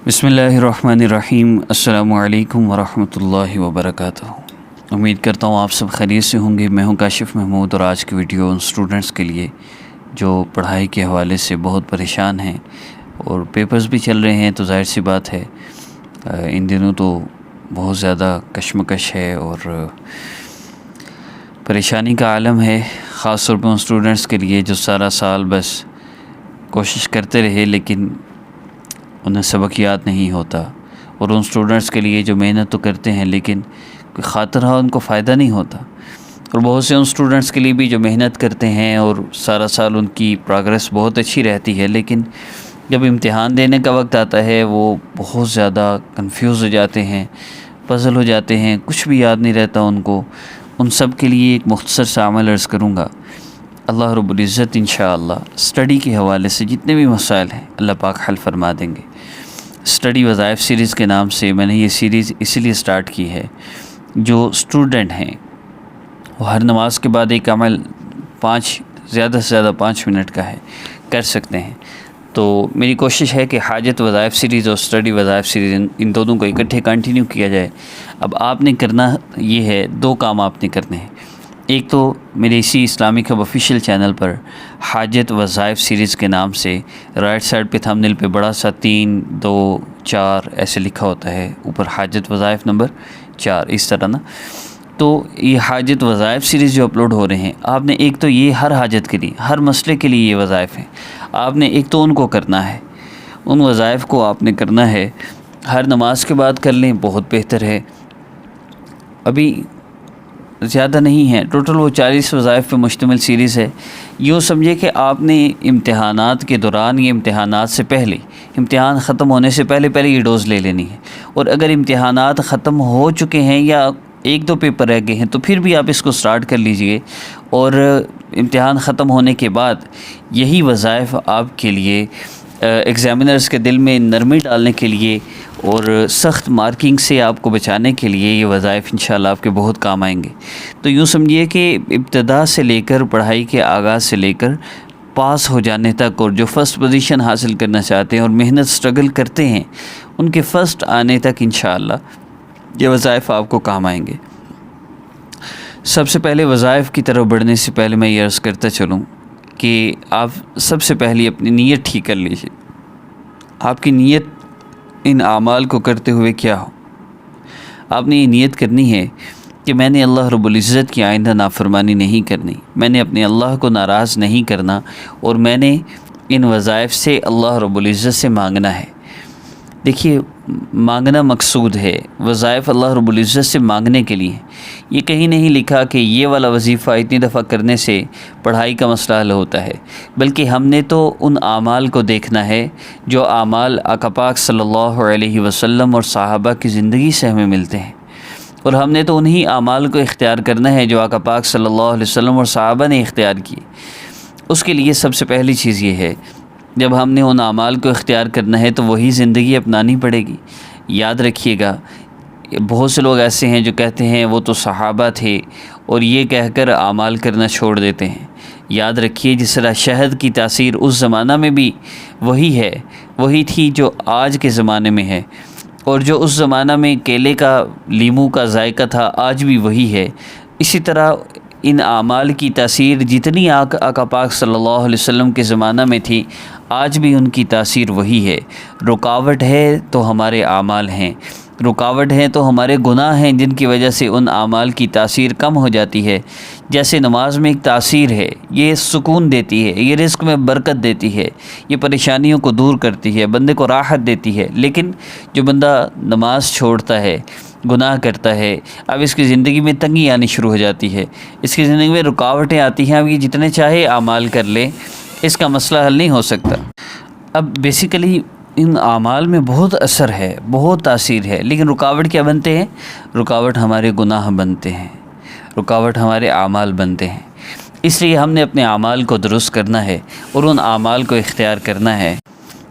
بسم اللہ الرحمن الرحیم۔ السلام علیکم ورحمۃ اللہ وبرکاتہ۔ امید کرتا ہوں آپ سب خیریت سے ہوں گے۔ میں ہوں کاشف محمود، اور آج کی ویڈیو ان اسٹوڈنٹس کے لیے جو پڑھائی کے حوالے سے بہت پریشان ہیں اور پیپرز بھی چل رہے ہیں، تو ظاہر سی بات ہے ان دنوں تو بہت زیادہ کشمکش ہے اور پریشانی کا عالم ہے، خاص طور پہ ان اسٹوڈنٹس کے لیے جو سارا سال بس کوشش کرتے رہے لیکن انہیں سبق یاد نہیں ہوتا، اور ان اسٹوڈنٹس کے لیے جو محنت تو کرتے ہیں لیکن کوئی خاطرہ ان کو فائدہ نہیں ہوتا، اور بہت سے ان اسٹوڈنٹس کے لیے بھی جو محنت کرتے ہیں اور سارا سال ان کی پروگریس بہت اچھی رہتی ہے، لیکن جب امتحان دینے کا وقت آتا ہے وہ بہت زیادہ کنفیوز ہو جاتے ہیں، پزل ہو جاتے ہیں، کچھ بھی یاد نہیں رہتا ان کو۔ ان سب کے لیے ایک مختصر سا عمل عرض کروں گا۔ اللہ رب العزت انشاءاللہ اسٹڈی کے حوالے سے جتنے بھی مسائل ہیں اللہ پاک حل فرما دیں گے۔ اسٹڈی وظائف سیریز کے نام سے میں نے یہ سیریز اسی لیے سٹارٹ کی ہے، جو اسٹوڈنٹ ہیں وہ ہر نماز کے بعد ایک عمل زیادہ سے زیادہ 5 منٹ کا ہے، کر سکتے ہیں۔ تو میری کوشش ہے کہ حاجت وظائف سیریز اور اسٹڈی وظائف سیریز ان دونوں کو اکٹھے کنٹینیو کیا جائے۔ اب آپ نے کرنا یہ ہے، 2 کام آپ نے کرنے ہیں۔ ایک تو میرے اسی اسلامک ہب آفیشیل چینل پر حاجت وظائف سیریز کے نام سے رائٹ سائڈ پہ تھمبنیل پہ بڑا سا 3 2 4 ایسے لکھا ہوتا ہے، اوپر حاجت وظائف نمبر 4 اس طرح نا۔ تو یہ حاجت وظائف سیریز جو اپلوڈ ہو رہے ہیں، آپ نے ایک تو یہ ہر حاجت کے لیے، ہر مسئلے کے لیے یہ وظائف ہیں، آپ نے ایک تو ان کو کرنا ہے، ان وظائف کو آپ نے کرنا ہے۔ ہر نماز کے بعد کر لیں، بہت بہتر ہے۔ ابھی زیادہ نہیں ہے، ٹوٹل وہ 40 وظائف پہ مشتمل سیریز ہے۔ یوں سمجھے کہ آپ نے امتحانات کے دوران یا امتحانات سے پہلے، امتحان ختم ہونے سے پہلے یہ ڈوز لے لینی ہے، اور اگر امتحانات ختم ہو چکے ہیں یا 1-2 پیپر رہ گئے ہیں تو پھر بھی آپ اس کو سٹارٹ کر لیجئے، اور امتحان ختم ہونے کے بعد یہی وظائف آپ کے لیے ایگزامینرز کے دل میں نرمی ڈالنے کے لیے اور سخت مارکنگ سے آپ کو بچانے کے لیے یہ وظائف انشاءاللہ آپ کے بہت کام آئیں گے۔ تو یوں سمجھیے کہ ابتدا سے لے کر، پڑھائی کے آغاز سے لے کر پاس ہو جانے تک، اور جو فرسٹ پوزیشن حاصل کرنا چاہتے ہیں اور محنت سٹرگل کرتے ہیں، ان کے فرسٹ آنے تک انشاءاللہ یہ وظائف آپ کو کام آئیں گے۔ سب سے پہلے وظائف کی طرف بڑھنے سے پہلے میں یہ عرض کرتا چلوں کہ آپ سب سے پہلے اپنی نیت ٹھیک کر لیجیے۔ آپ کی نیت ان اعمال کو کرتے ہوئے کیا ہو؟ آپ نے یہ نیت کرنی ہے کہ میں نے اللہ رب العزت کی آئندہ نافرمانی نہیں کرنی، میں نے اپنے اللہ کو ناراض نہیں کرنا، اور میں نے ان وظائف سے اللہ رب العزت سے مانگنا ہے۔ دیکھیے، مانگنا مقصود ہے، وظائف اللہ رب العزت سے مانگنے کے لیے۔ یہ کہیں نہیں لکھا کہ یہ والا وظیفہ اتنی دفعہ کرنے سے پڑھائی کا مسئلہ حل ہوتا ہے، بلکہ ہم نے تو ان اعمال کو دیکھنا ہے جو اعمال آقا پاک صلی اللہ علیہ وسلم اور صحابہ کی زندگی سے ہمیں ملتے ہیں، اور ہم نے تو انہی اعمال کو اختیار کرنا ہے جو آقا پاک صلی اللہ علیہ وسلم اور صحابہ نے اختیار کیے۔ اس کے لیے سب سے پہلی چیز یہ ہے، جب ہم نے ان اعمال کو اختیار کرنا ہے تو وہی زندگی اپنانی پڑے گی۔ یاد رکھیے گا، بہت سے لوگ ایسے ہیں جو کہتے ہیں وہ تو صحابہ تھے، اور یہ کہہ کر اعمال کرنا چھوڑ دیتے ہیں۔ یاد رکھیے، جس طرح شہد کی تاثیر اس زمانہ میں بھی وہی تھی جو آج کے زمانے میں ہے، اور جو اس زمانہ میں کیلے کا، لیموں کا ذائقہ تھا، آج بھی وہی ہے۔ اسی طرح ان اعمال کی تاثیر جتنی آقا پاک صلی اللہ علیہ وسلم کے زمانہ میں تھی، آج بھی ان کی تاثیر وہی ہے۔ رکاوٹ ہے تو ہمارے اعمال ہیں، رکاوٹ ہے تو ہمارے گناہ ہیں، جن کی وجہ سے ان اعمال کی تاثیر کم ہو جاتی ہے۔ جیسے نماز میں ایک تاثیر ہے، یہ سکون دیتی ہے، یہ رزق میں برکت دیتی ہے، یہ پریشانیوں کو دور کرتی ہے، بندے کو راحت دیتی ہے، لیکن جو بندہ نماز چھوڑتا ہے، گناہ کرتا ہے، اب اس کی زندگی میں تنگی آنی شروع ہو جاتی ہے، اس کی زندگی میں رکاوٹیں آتی ہیں۔ اب یہ جتنے چاہے اعمال کر لے، اس کا مسئلہ حل نہیں ہو سکتا۔ اب بیسیکلی ان اعمال میں بہت اثر ہے، بہت تاثیر ہے، لیکن رکاوٹ کیا بنتے ہیں؟ رکاوٹ ہمارے گناہ بنتے ہیں، رکاوٹ ہمارے اعمال بنتے ہیں۔ اس لیے ہم نے اپنے اعمال کو درست کرنا ہے اور ان اعمال کو اختیار کرنا ہے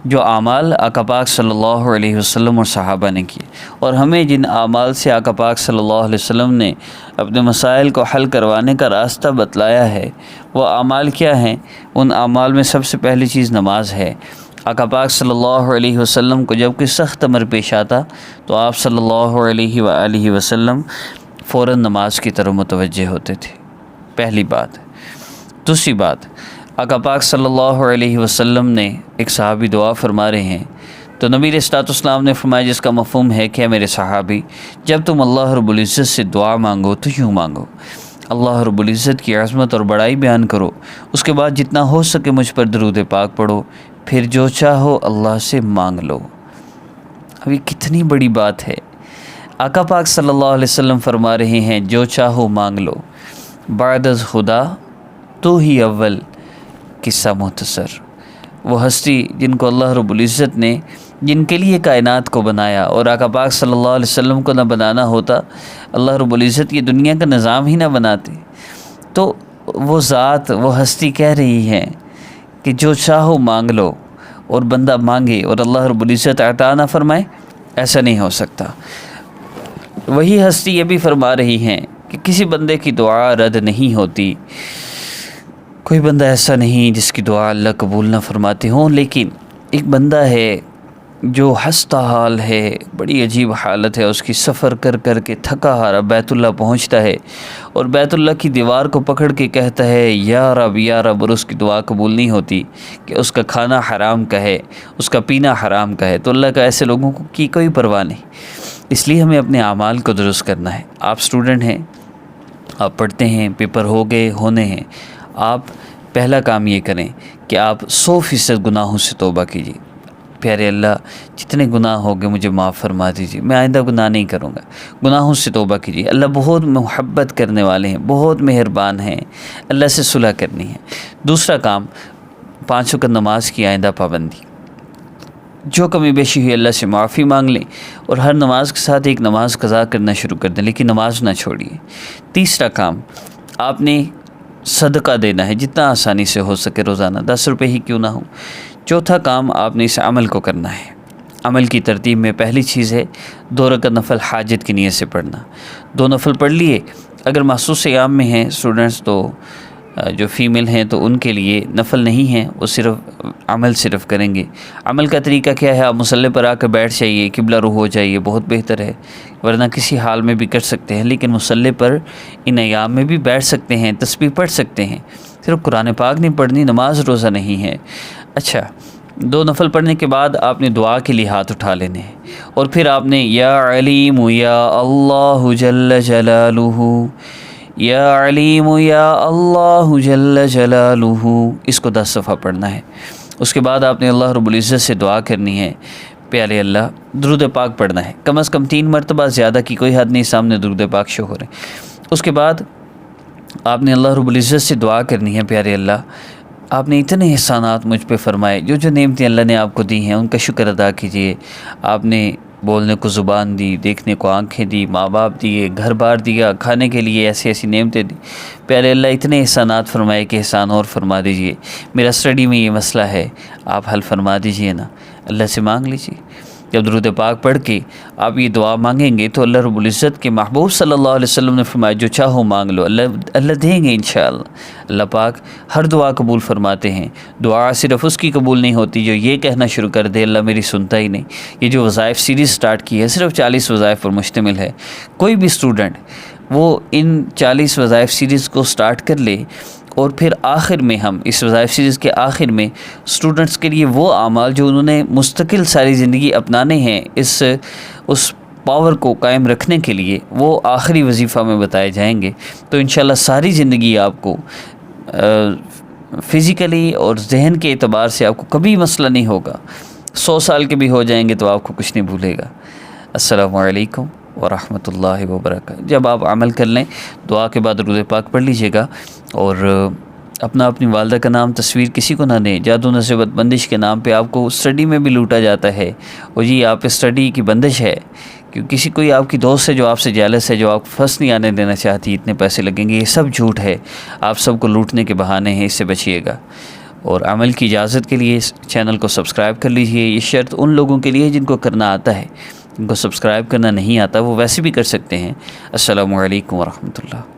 جو اعمال آقا پاک صلی اللہ علیہ وسلم اور صحابہ نے کیے، اور ہمیں جن اعمال سے آقا پاک صلی اللہ علیہ وسلم نے اپنے مسائل کو حل کروانے کا راستہ بتلایا ہے، وہ اعمال کیا ہیں؟ ان اعمال میں سب سے پہلی چیز نماز ہے۔ آقا پاک صلی اللہ علیہ وسلم کو جب کوئی سخت امر پیش آتا تو آپ صلی اللہ علیہ وآلہ وسلم فوراً نماز کی طرف متوجہ ہوتے تھے، پہلی بات۔ دوسری بات، آقا پاک صلی اللہ علیہ وسلم نے ایک صحابی دعا فرما رہے ہیں تو نبی علیہ الصلوۃ والسلام نے فرمایا، جس کا مفہوم ہے کہ میرے صحابی جب تم اللہ رب العزت سے دعا مانگو تو یوں مانگو، اللہ رب العزت کی عظمت اور بڑائی بیان کرو، اس کے بعد جتنا ہو سکے مجھ پر درود پاک پڑھو، پھر جو چاہو اللہ سے مانگ لو۔ اب یہ کتنی بڑی بات ہے۔ آقا پاک صلی اللہ علیہ وسلم فرما رہے ہیں جو چاہو مانگ لو، بعد از خدا تو ہی اول، قصہ مختصر۔ وہ ہستی جن کو اللہ رب العزت نے، جن کے لیے کائنات کو بنایا، اور آقا پاک صلی اللہ علیہ وسلم کو نہ بنانا ہوتا، اللہ رب العزت یہ دنیا کا نظام ہی نہ بناتے، تو وہ ذات، وہ ہستی کہہ رہی ہے کہ جو چاہو مانگ لو، اور بندہ مانگے اور اللہ رب العزت عطا نہ فرمائے، ایسا نہیں ہو سکتا۔ وہی ہستی یہ بھی فرما رہی ہیں کہ کسی بندے کی دعا رد نہیں ہوتی، کوئی بندہ ایسا نہیں جس کی دعا اللہ قبول نہ فرماتے ہوں، لیکن ایک بندہ ہے جو ہنستا حال ہے، بڑی عجیب حالت ہے اس کی، سفر کر کر کے تھکا ہارا بیت اللہ پہنچتا ہے اور بیت اللہ کی دیوار کو پکڑ کے کہتا ہے یا رب یا رب، اور اس کی دعا قبول نہیں ہوتی کہ اس کا کھانا حرام کا ہے، اس کا پینا حرام کا ہے، تو اللہ کا ایسے لوگوں کی کوئی پرواہ نہیں۔ اس لیے ہمیں اپنے اعمال کو درست کرنا ہے۔ آپ اسٹوڈنٹ ہیں، آپ پڑھتے ہیں، پیپر ہو گئے، ہونے ہیں، آپ پہلا کام یہ کریں کہ آپ 100% گناہوں سے توبہ کیجیے۔ پیارے اللہ، جتنے گناہ ہو گئے مجھے معاف فرما دیجیے، میں آئندہ گناہ نہیں کروں گا۔ گناہوں سے توبہ کیجیے، اللہ بہت محبت کرنے والے ہیں، بہت مہربان ہیں، اللہ سے صلح کرنی ہے۔ دوسرا کام، 5 وقت نماز کی آئندہ پابندی، جو کمی بیشی ہوئی اللہ سے معافی مانگ لیں، اور ہر نماز کے ساتھ ایک نماز قضا کرنا شروع کر دیں، لیکن نماز نہ چھوڑیے۔ تیسرا کام، آپ نے صدقہ دینا ہے جتنا آسانی سے ہو سکے، روزانہ 10 روپے ہی کیوں نہ ہو۔ چوتھا کام، آپ نے اس عمل کو کرنا ہے۔ عمل کی ترتیب میں پہلی چیز ہے 2 رکعت نفل حاجت کی نیت سے پڑھنا۔ 2 نفل پڑھ لیے۔ اگر مخصوص ایام میں ہیں اسٹوڈنٹس تو جو فیمیل ہیں تو ان کے لیے نفل نہیں ہیں، وہ صرف عمل کریں گے۔ عمل کا طریقہ کیا ہے؟ آپ مصلی پر آ کر بیٹھ جائیے، قبلہ رخ ہو جائیے، بہت بہتر ہے، ورنہ کسی حال میں بھی کر سکتے ہیں، لیکن مصلی پر ان ایام میں بھی بیٹھ سکتے ہیں، تسبیح پڑھ سکتے ہیں، صرف قرآن پاک نہیں پڑھنی، نماز روزہ نہیں ہے۔ اچھا، 2 نفل پڑھنے کے بعد آپ نے دعا کے لیے ہاتھ اٹھا لینے ہیں، اور پھر آپ نے یا علیم یا اللہ جل جلالہ، یا علیم یا اللہ جل جلالہ، اس کو 10 دفعہ پڑھنا ہے۔ اس کے بعد آپ نے اللہ رب العزت سے دعا کرنی ہے، پیارے اللہ، درود پاک پڑھنا ہے، کم از کم 3 مرتبہ، زیادہ کی کوئی حد نہیں، سامنے درود پاک شو ہو رہے ہیں۔ اس کے بعد آپ نے اللہ رب العزت سے دعا کرنی ہے، پیارے اللہ، آپ نے اتنے احسانات مجھ پہ فرمائے، جو نعمتیں اللہ نے آپ کو دی ہیں ان کا شکر ادا کیجئے۔ آپ نے بولنے کو زبان دی، دیکھنے کو آنکھیں دی، ماں باپ دیے، گھر بار دیا، کھانے کے لیے ایسی ایسی نعمتیں دی، پیارے اللہ اتنے احسانات فرمائے کہ احسان اور فرما دیجئے۔ میرا اسٹڈی میں یہ مسئلہ ہے، آپ حل فرما دیجئے نا، اللہ سے مانگ لیجئے۔ جب درود پاک پڑھ کے آپ یہ دعا مانگیں گے تو اللہ رب العزت کے محبوب صلی اللہ علیہ وسلم نے فرمایا جو چاہو مانگ لو، اللہ دیں گے انشاءاللہ۔ اللہ پاک ہر دعا قبول فرماتے ہیں۔ دعا صرف اس کی قبول نہیں ہوتی جو یہ کہنا شروع کر دے اللہ میری سنتا ہی نہیں۔ یہ جو وظائف سیریز سٹارٹ کی ہے صرف 40 وظائف پر مشتمل ہے۔ کوئی بھی اسٹوڈنٹ وہ ان 40 وظائف سیریز کو سٹارٹ کر لے، اور پھر آخر میں ہم اس وظائف سیریز کے آخر میں اسٹوڈنٹس کے لیے وہ اعمال جو انہوں نے مستقل ساری زندگی اپنانے ہیں، اس پاور کو قائم رکھنے کے لیے، وہ آخری وظیفہ میں بتائے جائیں گے، تو انشاءاللہ ساری زندگی آپ کو فزیکلی اور ذہن کے اعتبار سے آپ کو کبھی مسئلہ نہیں ہوگا۔ 100 سال کے بھی ہو جائیں گے تو آپ کو کچھ نہیں بھولے گا۔ السلام علیکم ورحمۃ اللہ وبرکاتہ۔ جب آپ عمل کر لیں، دعا کے بعد درود پاک پڑھ لیجئے گا، اور اپنی والدہ کا نام تصویر کسی کو نہ دیں۔ جادو نصیبت بندش کے نام پہ آپ کو اسٹڈی میں بھی لوٹا جاتا ہے، اور جی آپ اسٹڈی کی بندش ہے، کیونکہ کسی کوئی آپ کی دوست ہے جو آپ سے جیلس ہے، جو آپ کو فرسٹ نہیں آنے دینا چاہتی، اتنے پیسے لگیں گے، یہ سب جھوٹ ہے، آپ سب کو لوٹنے کے بہانے ہیں، اس سے بچیے گا۔ اور عمل کی اجازت کے لیے اس چینل کو سبسکرائب کر لیجئے۔ یہ شرط ان لوگوں کے لیے جن کو کرنا آتا ہے، جن کو سبسکرائب کرنا نہیں آتا وہ ویسے بھی کر سکتے ہیں۔ السلام علیکم ورحمۃ اللہ۔